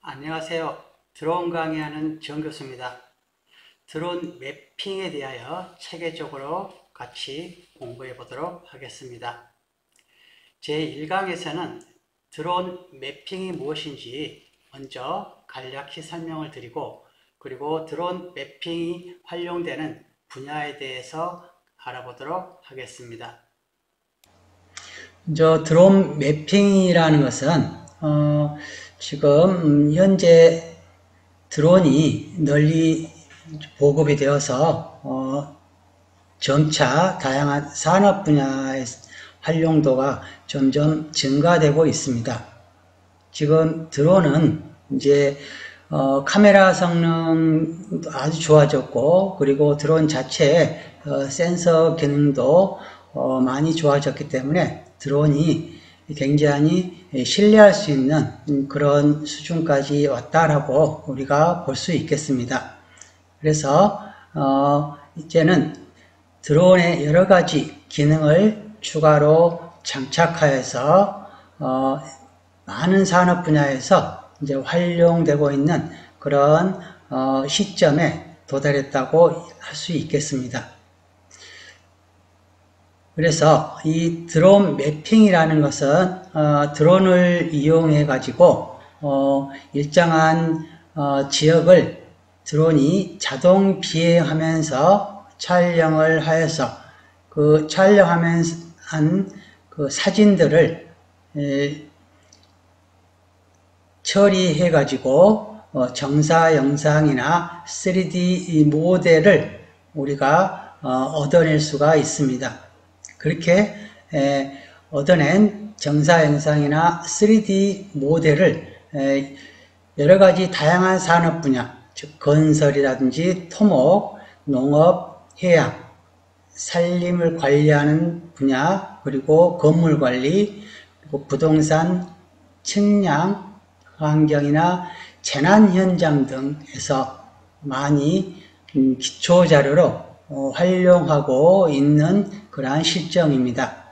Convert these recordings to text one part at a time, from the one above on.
안녕하세요. 드론 강의하는 정 교수입니다. 드론 매핑에 대하여 체계적으로 같이 공부해 보도록 하겠습니다. 제1강에서는 드론 매핑이 무엇인지 먼저 간략히 설명을 드리고, 그리고 드론 매핑이 활용되는 분야에 대해서 알아보도록 하겠습니다. 드론 매핑이라는 것은 지금 현재 드론이 널리 보급이 되어서 점차 다양한 산업 분야의 활용도가 점점 증가되고 있습니다. 지금 드론은 이제 카메라 성능도 아주 좋아졌고, 그리고 드론 자체의 센서 기능도 많이 좋아졌기 때문에 드론이 굉장히 신뢰할 수 있는 그런 수준까지 왔다라고 우리가 볼 수 있겠습니다. 그래서 이제는 드론의 여러 가지 기능을 추가로 장착하여서 많은 산업 분야에서 이제 활용되고 있는 그런 시점에 도달했다고 할 수 있겠습니다. 그래서 이 드론 매핑이라는 것은 드론을 이용해 가지고 일정한 지역을 드론이 자동 비행하면서 촬영을 하여서 그 촬영한 그 사진들을 처리해 가지고 정사 영상이나 3D 모델을 우리가 얻어낼 수가 있습니다. 그렇게 얻어낸 정사 영상이나 3D 모델을 여러 가지 다양한 산업 분야, 즉 건설이라든지 토목, 농업, 해양, 산림을 관리하는 분야, 그리고 건물 관리, 그리고 부동산, 측량, 환경이나 재난 현장 등에서 많이 기초 자료로 활용하고 있는 그러한 실정입니다.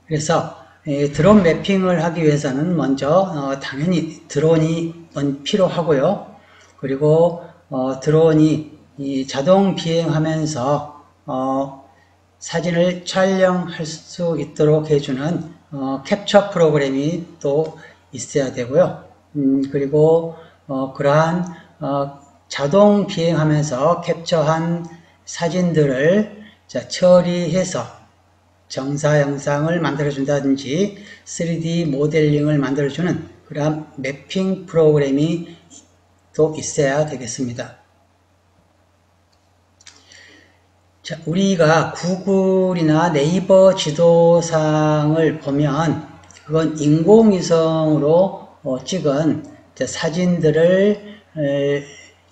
그래서 드론 매핑을 하기 위해서는 먼저 당연히 드론이 필요하고요. 그리고 드론이 자동 비행하면서 사진을 촬영할 수 있도록 해주는 캡처 프로그램이 또 있어야 되고요. 그리고 그러한 자동 비행하면서 캡처한 사진들을 처리해서 정사 영상을 만들어준다든지 3D 모델링을 만들어주는 그런 매핑 프로그램이 또 있어야 되겠습니다. 자, 우리가 구글이나 네이버 지도상을 보면 그건 인공위성으로 찍은 사진들을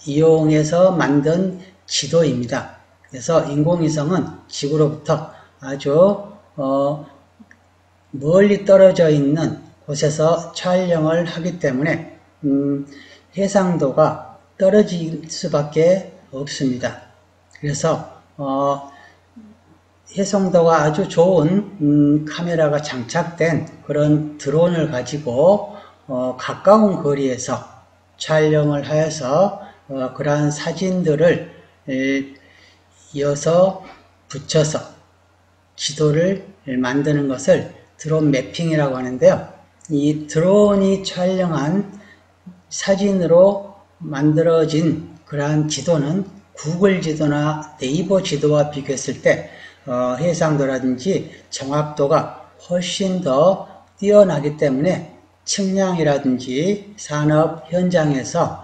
이용해서 만든 지도입니다. 그래서 인공위성은 지구로부터 아주 멀리 떨어져 있는 곳에서 촬영을 하기 때문에 해상도가 떨어질 수밖에 없습니다. 그래서 해상도가 아주 좋은 카메라가 장착된 그런 드론을 가지고 가까운 거리에서 촬영을 하여서 그러한 사진들을 이어서 붙여서 지도를 만드는 것을 드론 매핑이라고 하는데요. 이 드론이 촬영한 사진으로 만들어진 그러한 지도는 구글 지도나 네이버 지도와 비교했을 때 해상도라든지 정확도가 훨씬 더 뛰어나기 때문에 측량이라든지 산업 현장에서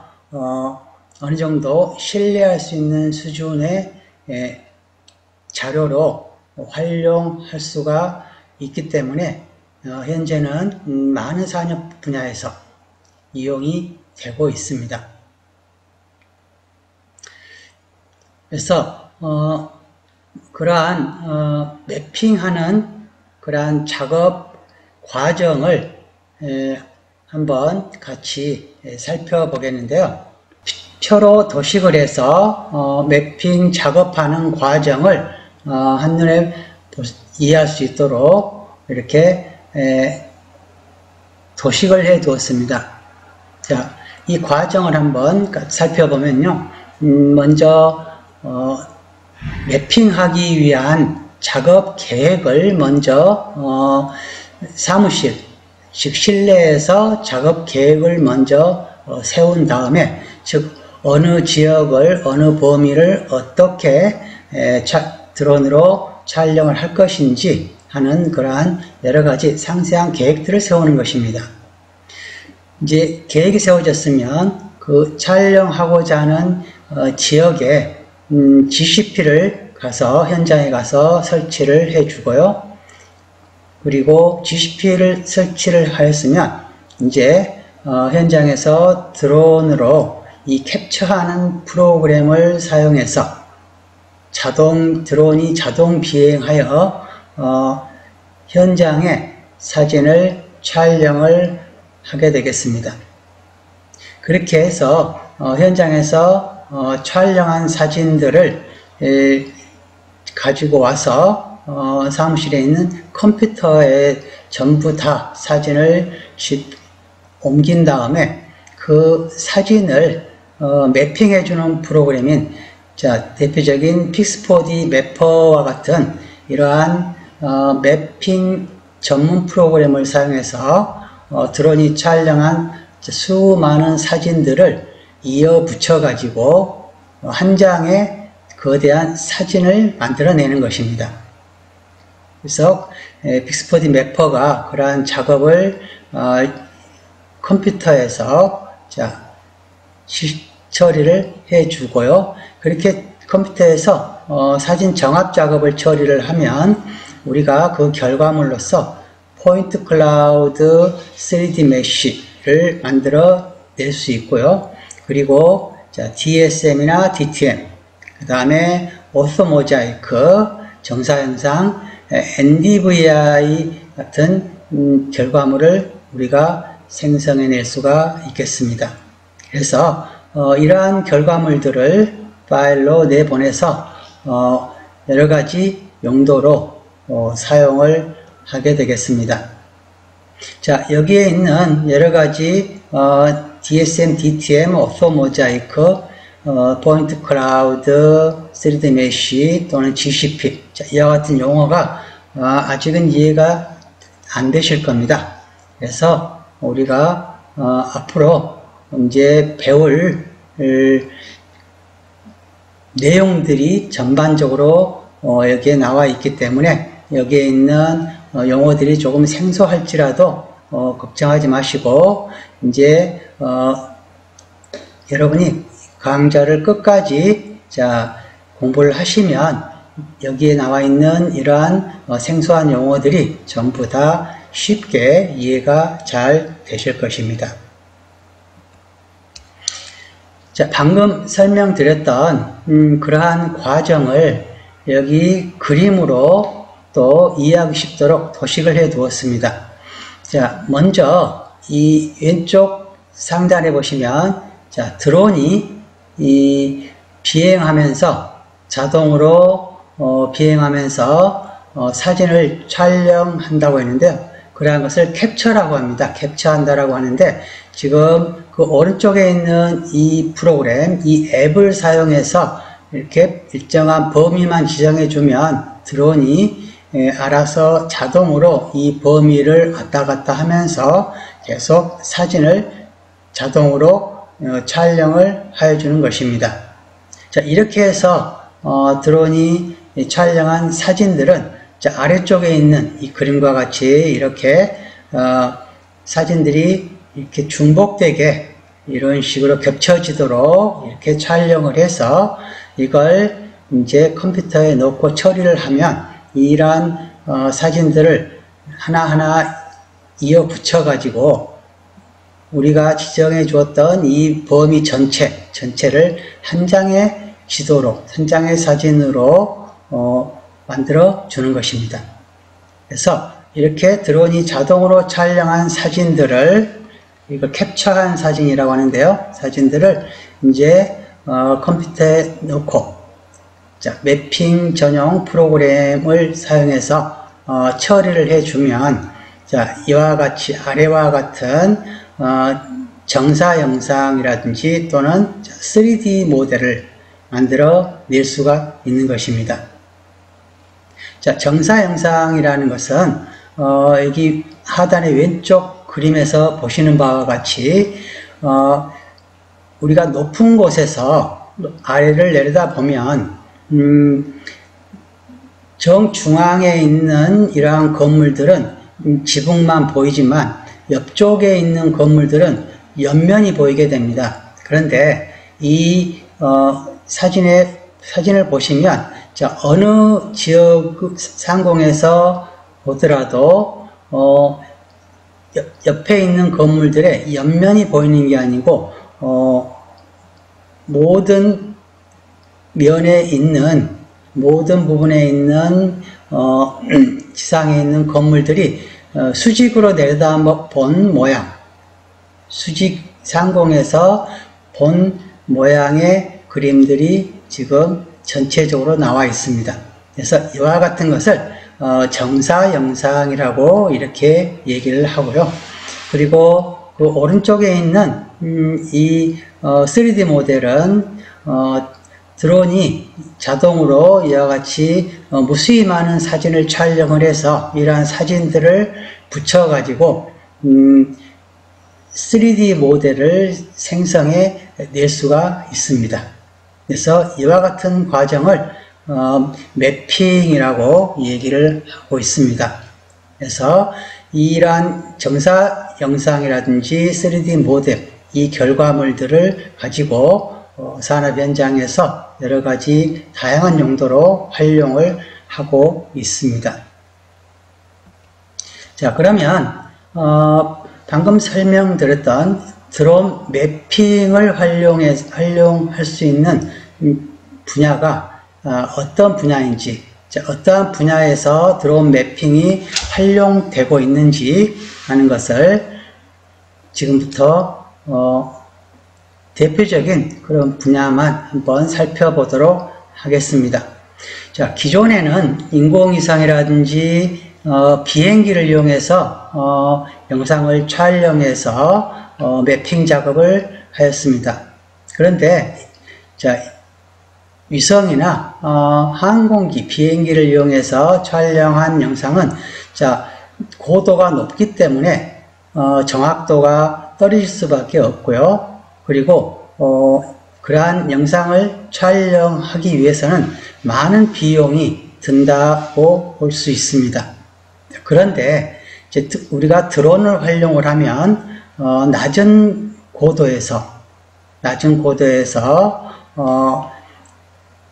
어느 정도 신뢰할 수 있는 수준의 자료로 활용할 수가 있기 때문에 현재는 많은 산업 분야에서 이용이 되고 있습니다. 그래서 그러한 매핑하는 그러한 작업 과정을 한번 같이 살펴보겠는데요. 표로 도식을 해서 매핑 작업하는 과정을 한눈에 이해할 수 있도록 이렇게 도식을 해 두었습니다. 자, 이 과정을 한번 살펴보면요. 먼저 매핑하기 위한 작업 계획을 먼저 사무실, 즉 실내에서 작업 계획을 먼저 세운 다음에, 즉 어느 지역을, 어느 범위를 어떻게 드론으로 촬영을 할 것인지 하는 그러한 여러 가지 상세한 계획들을 세우는 것입니다. 이제 계획이 세워졌으면 그 촬영하고자 하는 지역에 GCP를 가서 현장에 가서 설치를 해 주고요. 그리고 GCP를 설치를 하였으면 이제 현장에서 드론으로 이 캡처하는 프로그램을 사용해서 드론이 자동 비행하여 현장에 사진을 촬영을 하게 되겠습니다. 그렇게 해서 현장에서 촬영한 사진들을 가지고 와서 사무실에 있는 컴퓨터에 전부 다 사진을 옮긴 다음에 그 사진을 매핑해 주는 프로그램인, 자, 대표적인 픽스4D 매퍼와 같은 이러한 매핑 전문 프로그램을 사용해서 드론이 촬영한 수많은 사진들을 이어 붙여 가지고 한 장의 거대한 사진을 만들어내는 것입니다. 그래서 픽스4D 매퍼가 그러한 작업을 컴퓨터에서 처리를 해주고요. 그렇게 컴퓨터에서 사진 정합 작업을 처리를 하면 우리가 그 결과물로서 포인트 클라우드 3D 메쉬를 만들어 낼 수 있고요. 그리고 DSM이나 DTM, 그 다음에 오토 모자이크, 정사현상, NDVI 같은 결과물을 우리가 생성해낼 수가 있겠습니다. 그래서 이러한 결과물들을 파일로 내보내서 여러가지 용도로 사용을 하게 되겠습니다. 자, 여기에 있는 여러가지 DSM, DTM, 오토 모자이크, 포인트 클라우드, 3D 메쉬 또는 GCP, 자, 이와 같은 용어가 아직은 이해가 안 되실 겁니다. 그래서 우리가 앞으로 이제 배울 내용들이 전반적으로 여기에 나와 있기 때문에 여기에 있는 용어들이 조금 생소할지라도 걱정하지 마시고, 이제 여러분이 강좌를 끝까지 공부를 하시면 여기에 나와 있는 이러한 생소한 용어들이 전부 다 쉽게 이해가 잘 되실 것입니다. 자, 방금 설명드렸던 그러한 과정을 여기 그림으로 또 이해하기 쉽도록 도식을 해 두었습니다. 자, 먼저 이 왼쪽 상단에 보시면 드론이 비행하면서 자동으로 비행하면서 사진을 촬영한다고 했는데요. 그러한 것을 캡처라고 합니다. 캡처한다라고 하는데, 지금 그 오른쪽에 있는 이 프로그램, 이 앱을 사용해서 이렇게 일정한 범위만 지정해 주면 드론이 알아서 자동으로 이 범위를 왔다 갔다 하면서 계속 사진을 자동으로 촬영을 하여 주는 것입니다. 자, 이렇게 해서 드론이 촬영한 사진들은 아래쪽에 있는 이 그림과 같이 이렇게 사진들이 이렇게 중복되게 이런 식으로 겹쳐지도록 이렇게 촬영을 해서 이걸 이제 컴퓨터에 넣고 처리를 하면 이러한 사진들을 하나하나 이어 붙여 가지고 우리가 지정해 주었던 이 범위 전체를 한 장의 지도로, 한 장의 사진으로 만들어 주는 것입니다. 그래서 이렇게 드론이 자동으로 촬영한 사진들을, 이걸 캡처한 사진이라고 하는데요. 사진들을 이제 컴퓨터에 넣고 매핑 전용 프로그램을 사용해서 처리를 해주면, 자, 이와 같이 아래와 같은 정사 영상이라든지 또는 3D 모델을 만들어 낼 수가 있는 것입니다. 자, 정사 영상이라는 것은 여기 하단의 왼쪽 그림에서 보시는 바와 같이 우리가 높은 곳에서 아래를 내려다 보면 정중앙에 있는 이러한 건물들은 지붕만 보이지만 옆쪽에 있는 건물들은 옆면이 보이게 됩니다. 그런데 이 사진을 보시면, 자, 어느 지역 상공에서 보더라도 옆에 있는 건물들의 옆면이 보이는 게 아니고 모든 면에 있는, 모든 부분에 있는 지상에 있는 건물들이 수직으로 내려다 본 모양, 수직 상공에서 본 모양의 그림들이 지금 전체적으로 나와 있습니다. 그래서 이와 같은 것을 정사 영상이라고 이렇게 얘기를 하고요. 그리고 그 오른쪽에 있는 이 3D 모델은 드론이 자동으로 이와 같이 무수히 많은 사진을 촬영을 해서 이러한 사진들을 붙여가지고 3D 모델을 생성해 낼 수가 있습니다. 그래서 이와 같은 과정을 매핑이라고 얘기를 하고 있습니다. 그래서 이러한 정사 영상이라든지 3D 모델, 이 결과물들을 가지고 산업 현장에서 여러 가지 다양한 용도로 활용을 하고 있습니다. 자, 그러면 방금 설명드렸던 드론 매핑을 활용할 수 있는 분야가 어떤 분야인지, 자, 어떠한 분야에서 드론 매핑이 활용되고 있는지 하는 것을 지금부터 대표적인 그런 분야만 한번 살펴보도록 하겠습니다. 자, 기존에는 인공위성이라든지 비행기를 이용해서 영상을 촬영해서 매핑 작업을 하였습니다. 그런데 자, 위성이나 항공기, 비행기를 이용해서 촬영한 영상은 자, 고도가 높기 때문에 정확도가 떨어질 수밖에 없고요. 그리고 그러한 영상을 촬영하기 위해서는 많은 비용이 든다고 볼 수 있습니다. 그런데 이제 우리가 드론을 활용을 하면 낮은 고도에서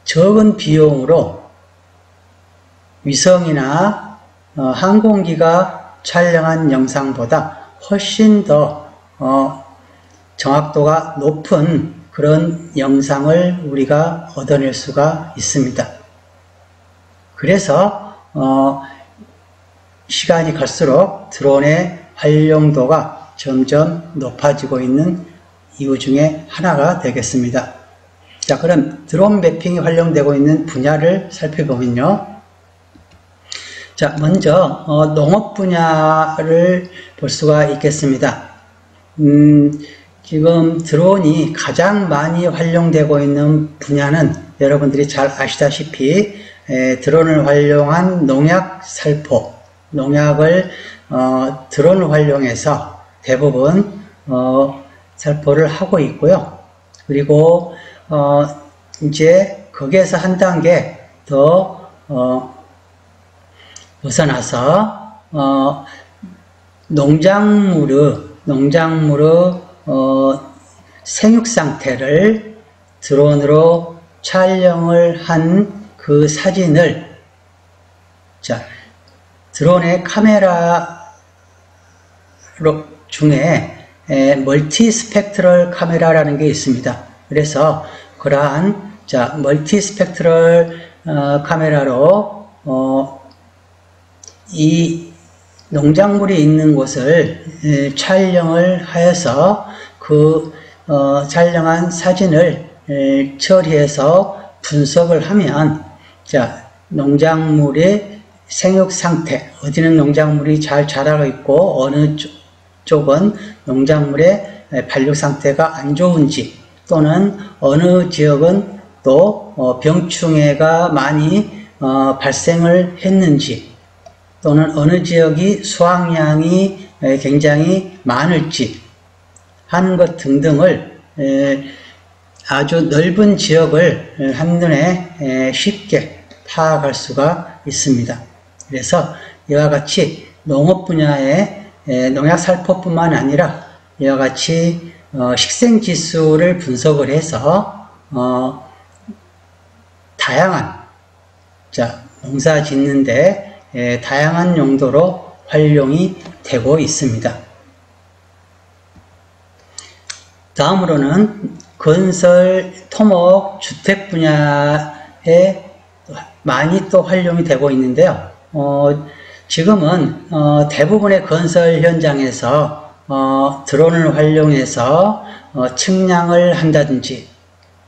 적은 비용으로 위성이나 항공기가 촬영한 영상보다 훨씬 더 정확도가 높은 그런 영상을 우리가 얻어낼 수가 있습니다. 그래서 시간이 갈수록 드론의 활용도가 점점 높아지고 있는 이유 중에 하나가 되겠습니다. 자, 그럼 드론 매핑이 활용되고 있는 분야를 살펴보면요. 자, 먼저 농업 분야를 볼 수가 있겠습니다. 지금 드론이 가장 많이 활용되고 있는 분야는 여러분들이 잘 아시다시피 드론을 활용한 농약 살포, 농약을 드론을 활용해서 대부분 살포를 하고 있고요. 그리고 이제 거기에서 한 단계 더 벗어나서 농작물의 생육 상태를 드론으로 촬영을 한 그 사진을 자, 드론의 카메라 중에 멀티 스펙트럴 카메라라는 게 있습니다. 그래서 그러한 자, 멀티 스펙트럴 카메라로 이 농작물이 있는 곳을 촬영을 하여서 그 촬영한 사진을 처리해서 분석을 하면 자, 농작물의 생육 상태, 어디는 농작물이 잘 자라고 있고 어느 쪽은 농작물의 발육 상태가 안 좋은지, 또는 어느 지역은 또 병충해가 많이 발생을 했는지, 또는 어느 지역이 수확량이 굉장히 많을지 하는 것 등등을 아주 넓은 지역을 한눈에 쉽게 파악할 수가 있습니다. 그래서 이와 같이 농업 분야의 농약살포뿐만 아니라 이와 같이 식생지수를 분석을 해서 다양한 농사 짓는데 다양한 용도로 활용이 되고 있습니다. 다음으로는 건설, 토목, 주택 분야에 많이 또 활용이 되고 있는데요. 지금은 대부분의 건설 현장에서 드론을 활용해서 측량을 한다든지,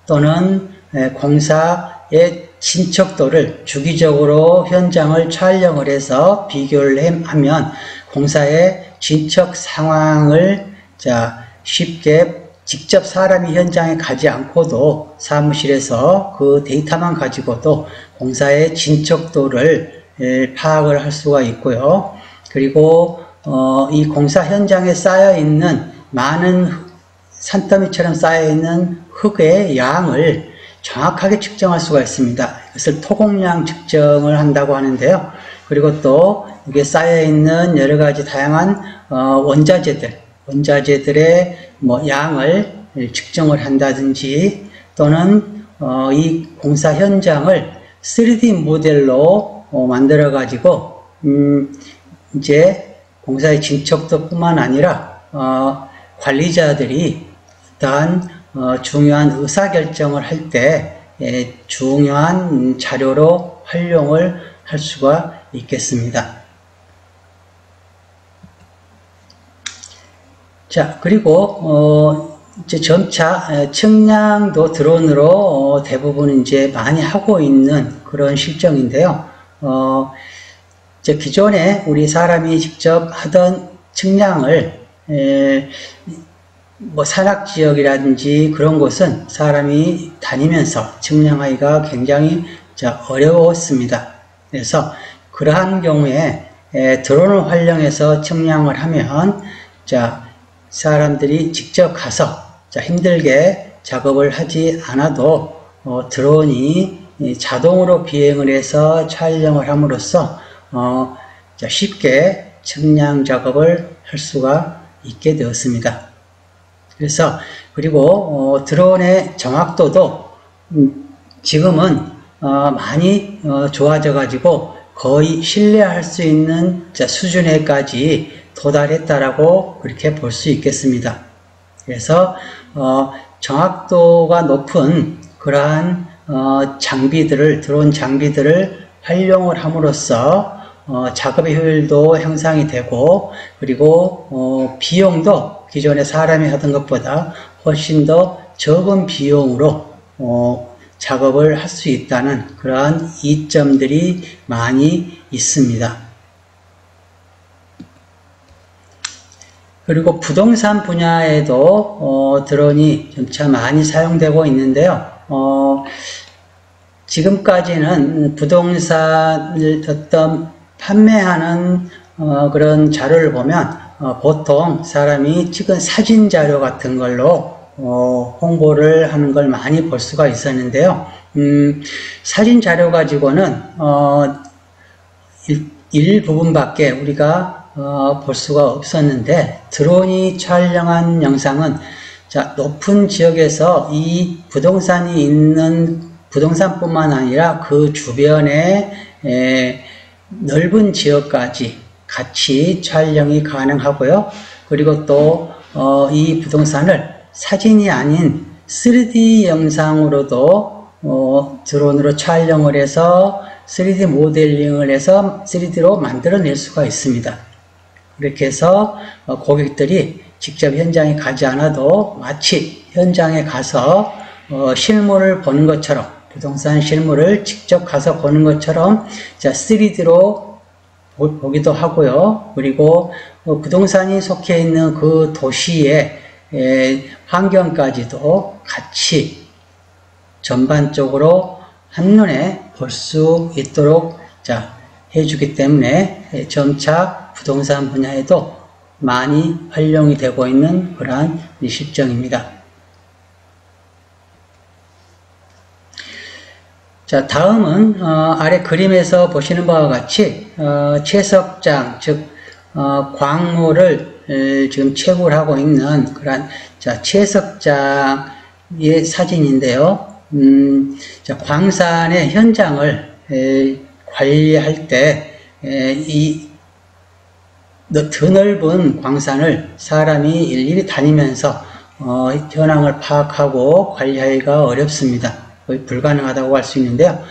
또는 공사의 진척도를 주기적으로 현장을 촬영을 해서 비교를 하면 공사의 진척 상황을 쉽게 직접 사람이 현장에 가지 않고도 사무실에서 그 데이터만 가지고도 공사의 진척도를 파악을 할 수가 있고요. 그리고 이 공사 현장에 쌓여있는 많은 산더미처럼 쌓여있는 흙의 양을 정확하게 측정할 수가 있습니다. 이것을 토공량 측정을 한다고 하는데요. 그리고 또 이게 쌓여있는 여러가지 다양한 원자재들의 양을 측정을 한다든지, 또는 이 공사 현장을 3D 모델로 만들어 가지고 이제 공사의 진척도뿐만 아니라 관리자들이 어떠한 중요한 의사결정을 할 때 중요한 자료로 활용을 할 수가 있겠습니다. 자, 그리고 이제 점차 측량도 드론으로 대부분 이제 많이 하고 있는 그런 실정인데요. 이제 기존에 우리 사람이 직접 하던 측량을 산악지역이라든지 그런 곳은 사람이 다니면서 측량하기가 굉장히 어려웠습니다. 그래서 그러한 경우에 드론을 활용해서 측량을 하면 사람들이 직접 가서 힘들게 작업을 하지 않아도 드론이 자동으로 비행을 해서 촬영을 함으로써 쉽게 측량 작업을 할 수가 있게 되었습니다. 그래서 그리고 드론의 정확도도 지금은 많이 좋아져 가지고 거의 신뢰할 수 있는 수준에까지 도달했다라고 그렇게 볼 수 있겠습니다. 그래서 정확도가 높은 그러한 드론 장비들을 활용을 함으로써 작업의 효율도 향상이 되고, 그리고 비용도 기존에 사람이 하던 것보다 훨씬 더 적은 비용으로 작업을 할 수 있다는 그러한 이점들이 많이 있습니다. 그리고 부동산 분야에도 드론이 점차 많이 사용되고 있는데요. 지금까지는 부동산을 판매하는 그런 자료를 보면 보통 사람이 찍은 사진 자료 같은 걸로 홍보를 하는 걸 많이 볼 수가 있었는데요. 사진 자료 가지고는 일부분밖에 우리가 볼 수가 없었는데, 드론이 촬영한 영상은 높은 지역에서 이 부동산이 있는 부동산뿐만 아니라 그 주변의 넓은 지역까지 같이 촬영이 가능하고요. 그리고 또 이 부동산을 사진이 아닌 3D 영상으로도 드론으로 촬영을 해서 3D 모델링을 해서 3D로 만들어낼 수가 있습니다. 그렇게 해서 고객들이 직접 현장에 가지 않아도 마치 현장에 가서 실물을 보는 것처럼, 부동산 실물을 직접 가서 보는 것처럼 3D로 보기도 하고요. 그리고 부동산이 속해 있는 그 도시의 환경까지도 같이 전반적으로 한눈에 볼 수 있도록 해주기 때문에 점차 부동산 분야에도 많이 활용이 되고 있는 그러한 실정입니다. 자, 다음은 아래 그림에서 보시는 바와 같이 채석장, 즉 광물을 지금 채굴 하고 있는 그러한 채석장의 사진인데요. 광산의 현장을 관리할 때 이 드넓은 광산을 사람이 일일이 다니면서 현황을 파악하고 관리하기가 어렵습니다. 거의 불가능하다고 할 수 있는데요.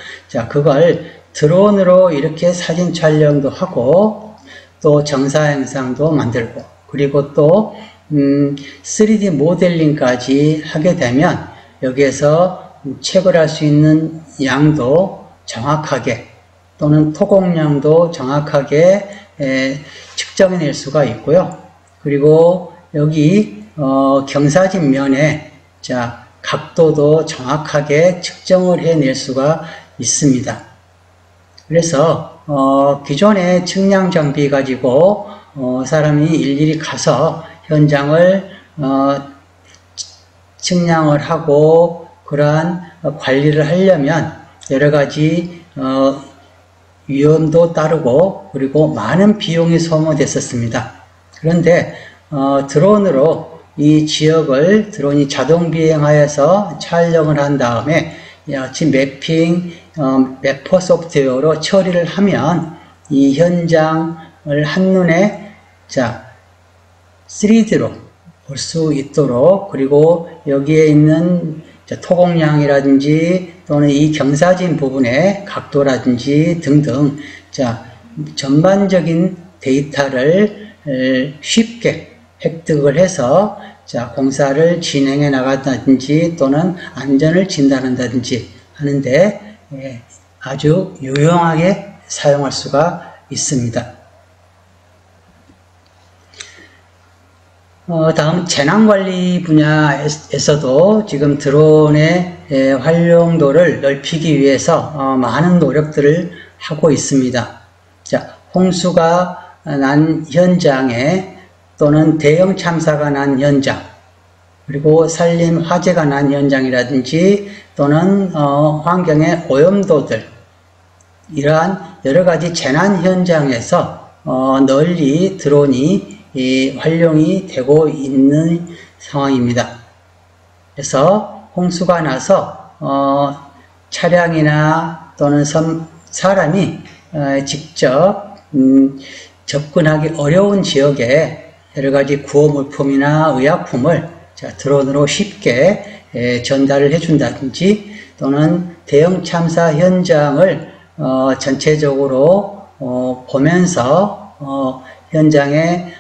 그걸 드론으로 이렇게 사진 촬영도 하고 또 정사 영상도 만들고 그리고 또 3D 모델링까지 하게 되면 여기에서 채굴할 수 있는 양도 정확하게 또는 토공량도 정확하게 측정해낼 수가 있고요. 그리고 여기 경사진 면에 각도도 정확하게 측정을 해낼 수가 있습니다. 그래서 기존의 측량 장비 가지고 사람이 일일이 가서 현장을 측량을 하고 그러한 관리를 하려면 여러 가지 위험도 따르고 그리고 많은 비용이 소모됐었습니다. 그런데 드론으로 이 지역을 드론이 자동 비행하여서 촬영을 한 다음에 지금 매핑, 매퍼 소프트웨어로 처리를 하면 이 현장을 한눈에 3D로 볼 수 있도록 그리고 여기에 있는 토공량이라든지 또는 이 경사진 부분의 각도라든지 등등 전반적인 데이터를 쉽게 획득을 해서 공사를 진행해 나간다든지 또는 안전을 진단한다든지 하는데 아주 유용하게 사용할 수가 있습니다. 다음 재난관리 분야에서도 지금 드론의 활용도를 넓히기 위해서 많은 노력들을 하고 있습니다. 홍수가 난 현장에 또는 대형 참사가 난 현장 그리고 산림 화재가 난 현장이라든지 또는 환경의 오염도들 이러한 여러가지 재난 현장에서 널리 드론이 활용이 되고 있는 상황입니다. 그래서 홍수가 나서 차량이나 또는 사람이 직접 접근하기 어려운 지역에 여러가지 구호물품이나 의약품을 드론으로 쉽게 전달을 해준다든지 또는 대형 참사 현장을 전체적으로 보면서 현장의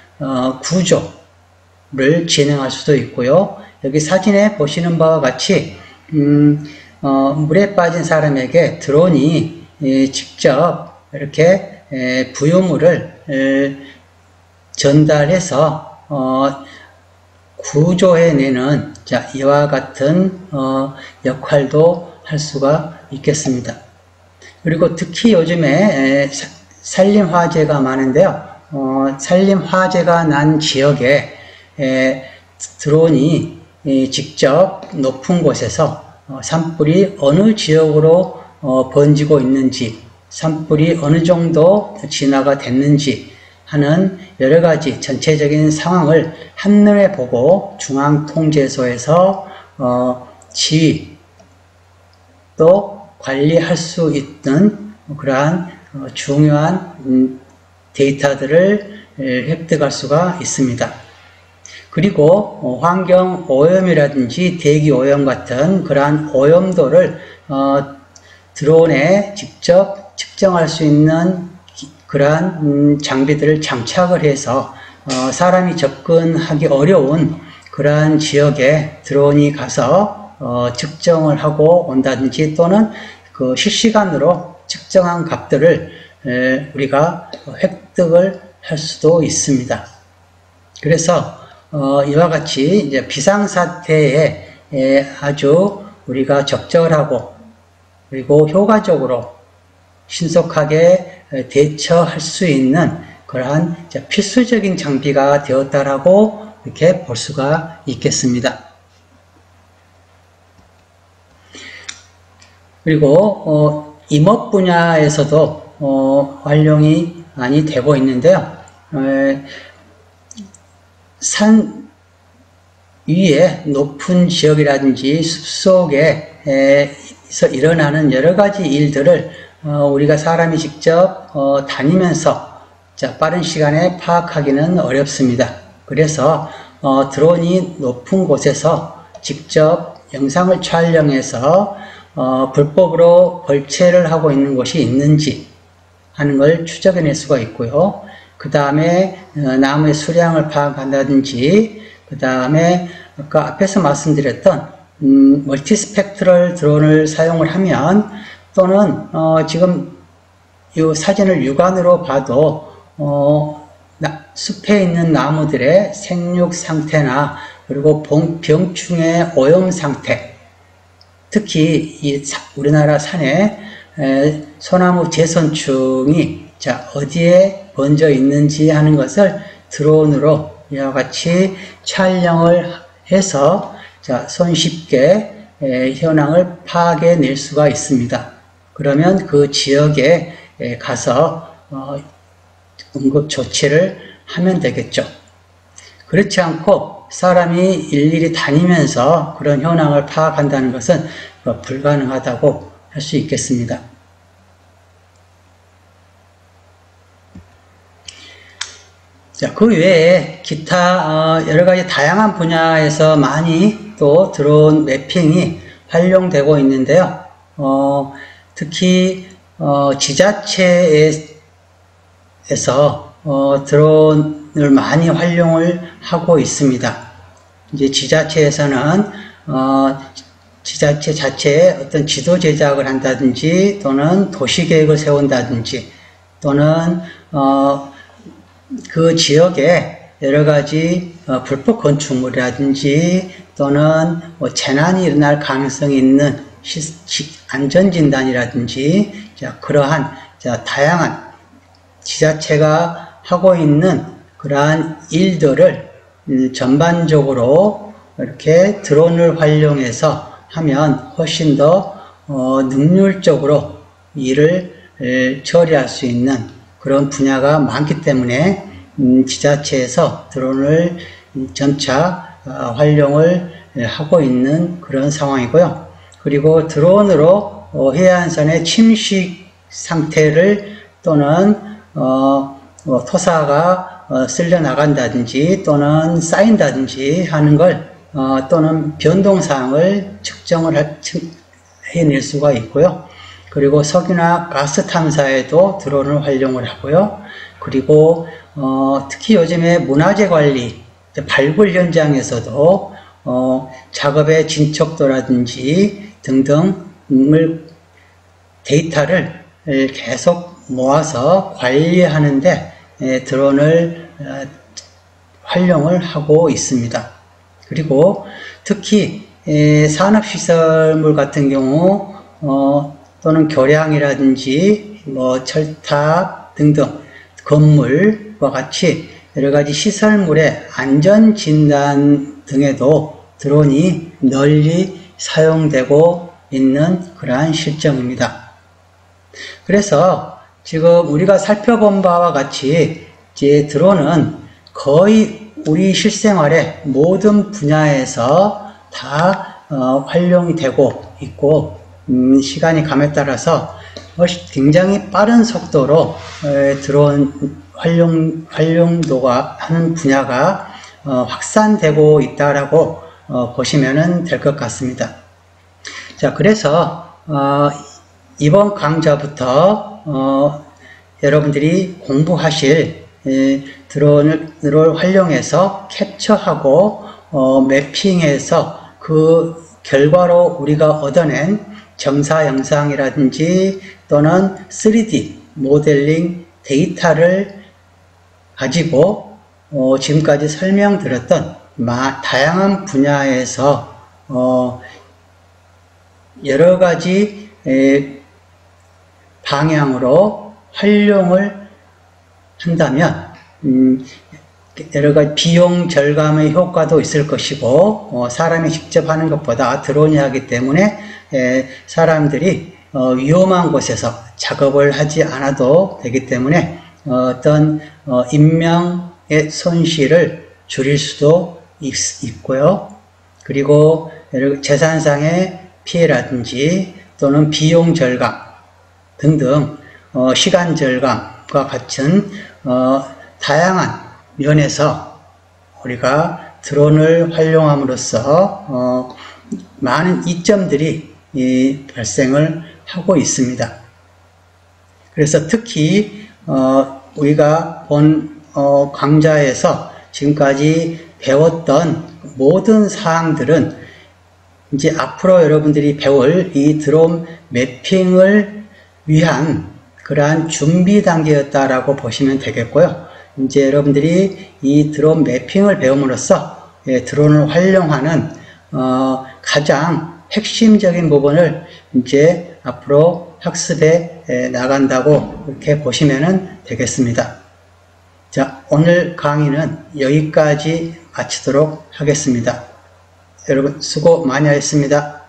구조를 진행할 수도 있고요. 여기 사진에 보시는 바와 같이 물에 빠진 사람에게 드론이 직접 이렇게 부유물을 전달해서 구조해내는 이와 같은 역할도 할 수가 있겠습니다. 그리고 특히 요즘에 산림 화재가 많은데요. 산림 화재가 난 지역에 드론이 직접 높은 곳에서 산불이 어느 지역으로 번지고 있는지, 산불이 어느 정도 진화가 됐는지 하는 여러 가지 전체적인 상황을 한눈에 보고 중앙통제소에서 지휘 또 관리할 수 있는 그러한 중요한 데이터들을 획득할 수가 있습니다. 그리고 환경 오염이라든지 대기 오염 같은 그러한 오염도를 드론에 직접 측정할 수 있는 그러한 장비들을 장착을 해서 사람이 접근하기 어려운 그러한 지역에 드론이 가서 측정을 하고 온다든지 또는 그 실시간으로 측정한 값들을 우리가 획득을 할 수도 있습니다. 그래서 이와 같이 이제 비상사태에 아주 우리가 적절하고 그리고 효과적으로 신속하게 대처할 수 있는 그러한 필수적인 장비가 되었다라고 이렇게 볼 수가 있겠습니다. 그리고 임업 분야에서도 활용이 많이 되고 있는데요. 산 위에 높은 지역이라든지 숲속에서 일어나는 여러 가지 일들을 우리가 사람이 직접 다니면서 빠른 시간에 파악하기는 어렵습니다. 그래서 드론이 높은 곳에서 직접 영상을 촬영해서 불법으로 벌채를 하고 있는 곳이 있는지 하는 걸 추적해낼 수가 있고요. 그 다음에 나무의 수량을 파악한다든지, 그 다음에 아까 앞에서 말씀드렸던 멀티스펙트럴 드론을 사용을 하면, 또는 지금 이 사진을 육안으로 봐도 숲에 있는 나무들의 생육 상태나 그리고 병충해 오염 상태, 특히 이 우리나라 산에 소나무 재선충이 어디에 번져 있는지 하는 것을 드론으로 이와 같이 촬영을 해서 손쉽게 현황을 파악해낼 수가 있습니다. 그러면 그 지역에 가서 응급 조치를 하면 되겠죠. 그렇지 않고 사람이 일일이 다니면서 그런 현황을 파악한다는 것은 불가능하다고 할 수 있겠습니다. 그 외에 기타 여러 가지 다양한 분야에서 많이 또 드론 매핑이 활용되고 있는데요. 특히 지자체에서 드론을 많이 활용을 하고 있습니다. 이제 지자체에서는 지자체 자체에 어떤 지도 제작을 한다든지, 또는 도시계획을 세운다든지, 또는 그 지역에 여러 가지 불법 건축물이라든지, 또는 재난이 일어날 가능성이 있는 안전진단이라든지, 그러한 다양한 지자체가 하고 있는 그러한 일들을 전반적으로 이렇게 드론을 활용해서 하면 훨씬 더 능률적으로 일을 처리할 수 있는 그런 분야가 많기 때문에 지자체에서 드론을 점차 활용을 하고 있는 그런 상황이고요. 그리고 드론으로 해안선의 침식 상태를, 또는 토사가 쓸려 나간다든지 또는 쌓인다든지 하는 걸, 또는 변동사항을 측정을 해낼 수가 있고요. 그리고 석유나 가스 탐사에도 드론을 활용을 하고요. 그리고 특히 요즘에 문화재 관리, 발굴 현장에서도 작업의 진척도라든지 등등을 데이터를 계속 모아서 관리하는데 드론을 활용을 하고 있습니다. 그리고 특히 산업시설물 같은 경우 또는 교량이라든지 철탑 등등 건물과 같이 여러 가지 시설물의 안전진단 등에도 드론이 널리 사용되고 있는 그러한 실정입니다. 그래서 지금 우리가 살펴본 바와 같이 이제 드론은 거의 우리 실생활의 모든 분야에서 다 활용이 되고 있고, 시간이 감에 따라서 굉장히 빠른 속도로 드론 활용도가 하는 분야가 확산되고 있다라고 보시면 될 것 같습니다. 자, 그래서 이번 강좌부터 여러분들이 공부하실 드론을 활용해서 캡처하고 매핑해서 그 결과로 우리가 얻어낸 정사 영상이라든지 또는 3D 모델링 데이터를 가지고 지금까지 설명드렸던 다양한 분야에서 여러 가지 방향으로 활용을 한다면 여러 가지 비용 절감의 효과도 있을 것이고 사람이 직접 하는 것보다 드론이 하기 때문에 사람들이 위험한 곳에서 작업을 하지 않아도 되기 때문에 어떤 인명의 손실을 줄일 수도 있고요. 그리고 재산상의 피해라든지 또는 비용 절감 등등 시간 절감과 같은 다양한 면에서 우리가 드론을 활용함으로써 많은 이점들이 발생을 하고 있습니다. 그래서 특히 우리가 본 강좌에서 지금까지 배웠던 모든 사항들은 이제 앞으로 여러분들이 배울 이 드론 매핑을 위한 그러한 준비 단계였다라고 보시면 되겠고요. 이제 여러분들이 이 드론 매핑을 배움으로써 드론을 활용하는 가장 핵심적인 부분을 이제 앞으로 학습해 나간다고 이렇게 보시면 되겠습니다. 자, 오늘 강의는 여기까지 마치도록 하겠습니다. 여러분 수고 많이 하셨습니다.